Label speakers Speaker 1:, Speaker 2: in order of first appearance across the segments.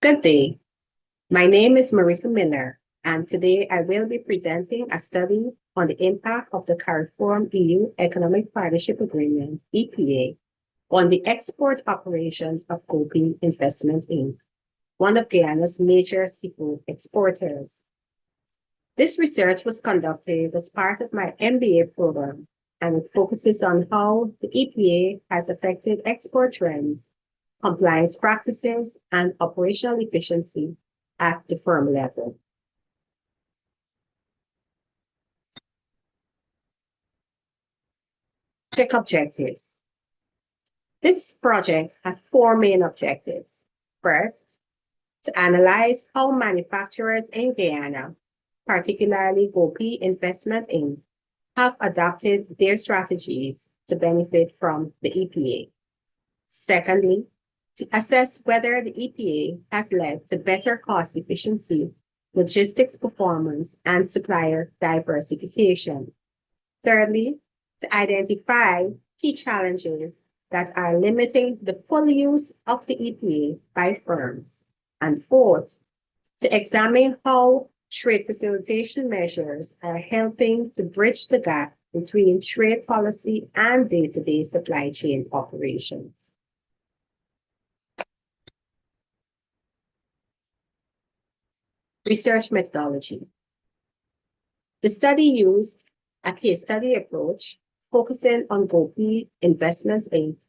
Speaker 1: Good day. My name is Marika Miller, and today I will be presenting a study on the impact of the CARIFORUM EU Economic Partnership Agreement, EPA, on the export operations of Gopie Investments Inc., one of Guyana's major seafood exporters. This research was conducted as part of my MBA program, and it focuses on how the EPA has affected export trends, compliance practices, and operational efficiency at the firm level. Project objectives. This project had four main objectives. First, to analyze how manufacturers in Guyana, particularly Gopie Investments Inc., have adapted their strategies to benefit from the EPA. Secondly, to assess whether the EPA has led to better cost efficiency, logistics performance, and supplier diversification. Thirdly, to identify key challenges that are limiting the full use of the EPA by firms. And fourth, to examine how trade facilitation measures are helping to bridge the gap between trade policy and day-to-day supply chain operations. Research methodology. The study used a case study approach focusing on Gopie Investments Inc.,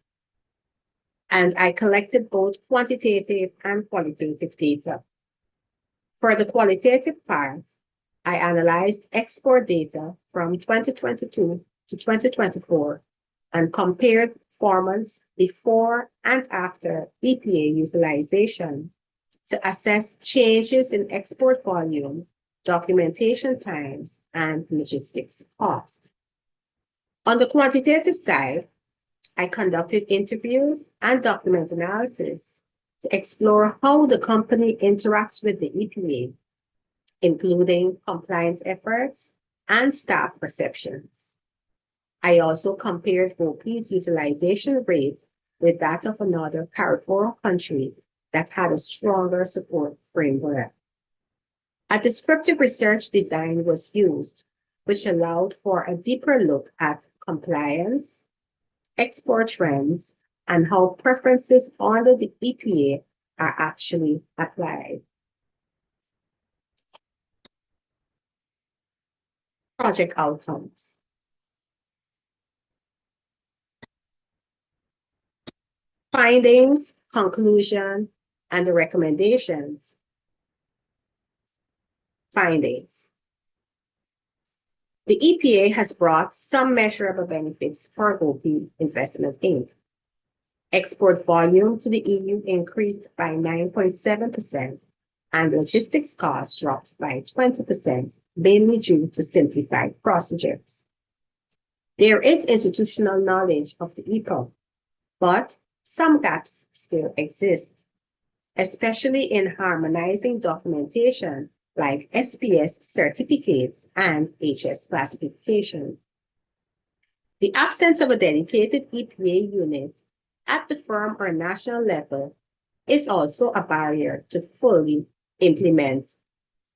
Speaker 1: and I collected both quantitative and qualitative data. For the qualitative part, I analyzed export data from 2022 to 2024 and compared performance before and after EPA utilization to assess changes in export volume, documentation times, and logistics cost. On the quantitative side, I conducted interviews and document analysis to explore how the company interacts with the EPA, including compliance efforts and staff perceptions. I also compared Gopie's utilization rate with that of another CARIFORUM country that had a stronger support framework. A descriptive research design was used, which allowed for a deeper look at compliance, export trends, and how preferences under the EPA are actually applied. Project outcomes. Findings, conclusion, and the recommendations. Findings. The EPA has brought some measurable benefits for Gopie Investments Inc. Export volume to the EU increased by 9.7%, and logistics costs dropped by 20%, mainly due to simplified procedures. There is institutional knowledge of the EPA, but some gaps still exist, especially in harmonizing documentation like SPS certificates and HS classification. The absence of a dedicated EPA unit at the firm or national level is also a barrier to fully implement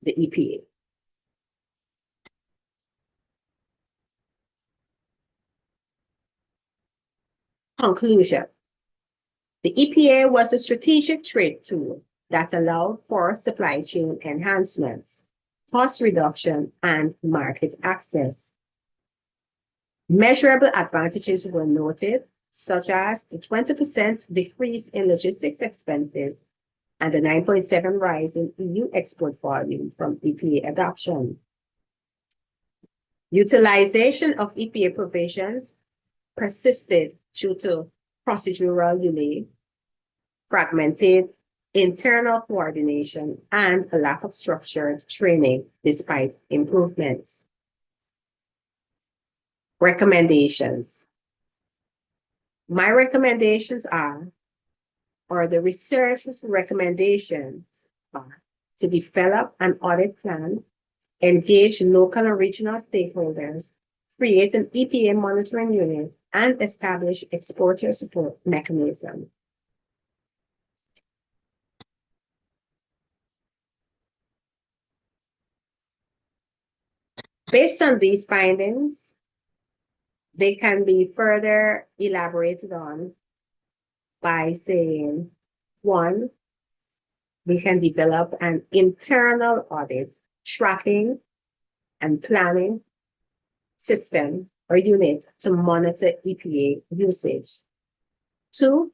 Speaker 1: the EPA. Conclusion. The EPA was a strategic trade tool that allowed for supply chain enhancements, cost reduction, and market access. Measurable advantages were noted, such as the 20% decrease in logistics expenses and the 9.7% rise in EU export volume from EPA adoption. Utilization of EPA provisions persisted due to procedural delay, fragmented internal coordination, and a lack of structured training despite improvements. Recommendations. My recommendations are, or the research's recommendations are, to develop an audit plan, engage local and regional stakeholders, create an EPA monitoring unit, and establish exporter support mechanism. Based on these findings, they can be further elaborated on by saying, one, we can develop an internal audit, tracking, and planning system or unit to monitor EPA usage. Two,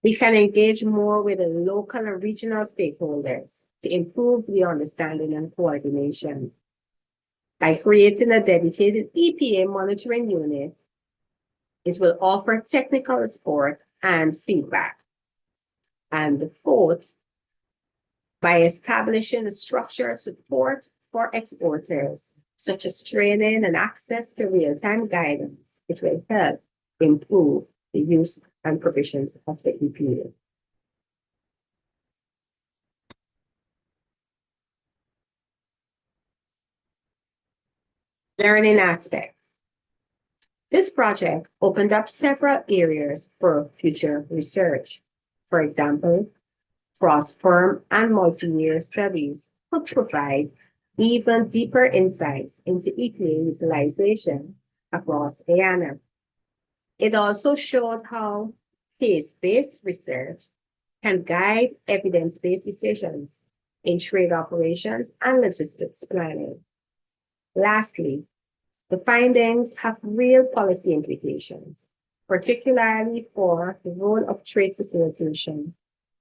Speaker 1: we can engage more with the local and regional stakeholders to improve the understanding and coordination. By creating a dedicated EPA monitoring unit, it will offer technical support and feedback. And the fourth, by establishing a structured support for exporters, such as training and access to real-time guidance, it will help improve the use and provisions of the EPA. Learning aspects. This project opened up several areas for future research. For example, cross-firm and multi-year studies could provide even deeper insights into EPA utilization across Guyana. It also showed how case-based research can guide evidence-based decisions in trade operations and logistics planning. Lastly, the findings have real policy implications, particularly for the role of trade facilitation,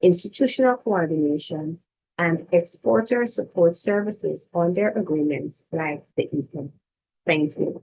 Speaker 1: institutional coordination, and exporter support services on their agreements like the EPA. Thank you.